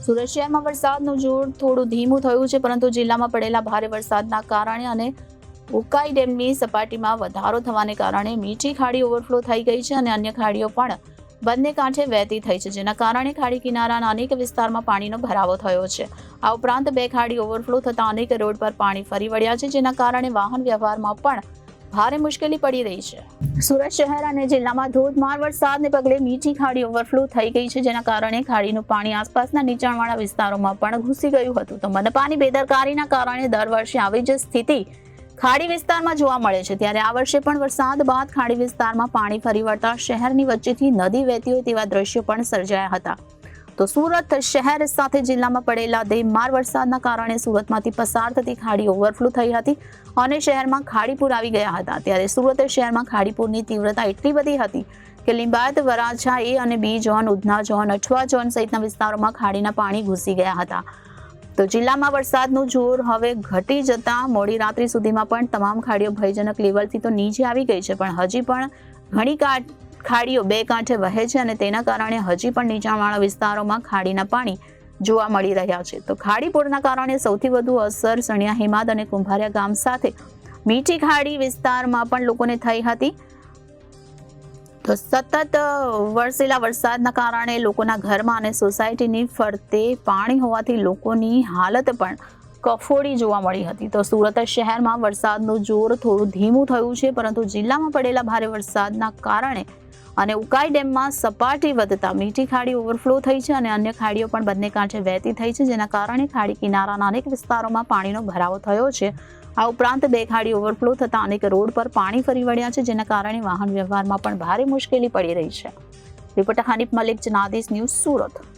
સુરત શહેરમાં વરસાદનું જોર થોડું ધીમું થયું છે, પરંતુ જિલ્લામાં પડેલા ભારે વરસાદના કારણે અને ઉકાઈ ડેમની સપાટીમાં વધારો થવાને કારણે મીઠી ખાડી ઓવરફ્લો થઈ ગઈ છે અને અન્ય ખાડીઓ પણ બંને કાંઠે વહેતી થઈ છે, જેના કારણે ખાડી કિનારાના અનેક વિસ્તારમાં પાણીનો ભરાવો થયો છે. આ ઉપરાંત બે ખાડી ઓવરફ્લો થતા અનેક રોડ પર પાણી ફરી વળ્યા છે, જેના કારણે વાહન વ્યવહારમાં પણ ભારે મુશ્કેલી પડી રહી છે. સુરત શહેર અને જિલ્લામાં ધોધમાર વરસાદને પગલે મીઠી ખાડી ઓવરફ્લો થઈ ગઈ છે, જેના કારણે ખાડીનું પાણી આસપાસના નીચાણવાળા વિસ્તારોમાં પણ ઘૂસી ગયું હતું. તો મનપાની બેદરકારીના કારણે દર વર્ષે આવી જ સ્થિતિ ખાડી વિસ્તારમાં જોવા મળે છે, ત્યારે આ વર્ષે પણ વરસાદ બાદ ખાડી વિસ્તારમાં પાણી ફરી વળતા શહેરની વચ્ચેથી નદી વહેતી હોય તેવા દ્રશ્યો પણ સર્જાયા હતા. તો સુરત શહેર સાથે જિલ્લામાં પડેલા ધોધમાર વરસાદના કારણે સુરતમાંથી પસાર થતી ખાડી ઓવરફ્લો થઈ હતી અને શહેરમાં ખાડીપુર આવી ગયા હતા. ત્યારે સુરત શહેરમાં ખાડીપુરની તીવ્રતા એટલી બધી હતી કે લિંબાયત, વરાછા A અને B zone, Udhna zone, Athwa zone સહિતના વિસ્તારોમાં ખાડીના પાણી ઘૂસી ગયા હતા. તો જિલ્લામાં વરસાદનું જોર હવે ઘટી જતા મોડી રાત્રિ સુધીમાં પણ તમામ ખાડીઓ ભયજનક લેવલથી તો નીચે આવી ગઈ છે, પણ હજી પણ ઘણી ખાડીઓ બે કાંઠે વહે છે અને તેના કારણે હજી પણ નીચાણવાળા વિસ્તારોમાં ખાડીના પાણી જોવા મળી રહ્યા છે. તો ખાડીપુરના કારણે સૌથી વધુ અસર સણિયા, હિમાદ અને કુંભારિયા ગામ સાથે મીઠી ખાડી વિસ્તારમાં પણ લોકોને થઈ હતી. તો સતત વરસેલા વરસાદના કારણે લોકોના ઘરમાં અને સોસાયટીની ફરતે પાણી હોવાથી લોકોની હાલત પણ કફોડી જોવા મળી હતી. તો સુરત શહેરમાં વરસાદનું જોર થોડું ધીમું થયું છે, પરંતુ જિલ્લામાં પડેલા ભારે વરસાદના કારણે અને ઉકાઈ ડેમમાં સપાટી વધતા મીઠી ખાડી ઓવરફ્લો થઈ છે અને અન્ય ખાડીઓ પણ બંને કાંઠે વહેતી થઈ છે, જેના કારણે ખાડી કિનારાના અનેક વિસ્તારોમાં પાણીનો ભરાવો થયો છે. આ ઉપરાંત બે ખાડી ઓવરફ્લો થતા અનેક રોડ પર પાણી ફરી વળ્યા છે, જેના કારણે વાહન વ્યવહારમાં પણ ભારે મુશ્કેલી પડી રહી છે. Reporter Hanif Malik, Janadesh news, Surat.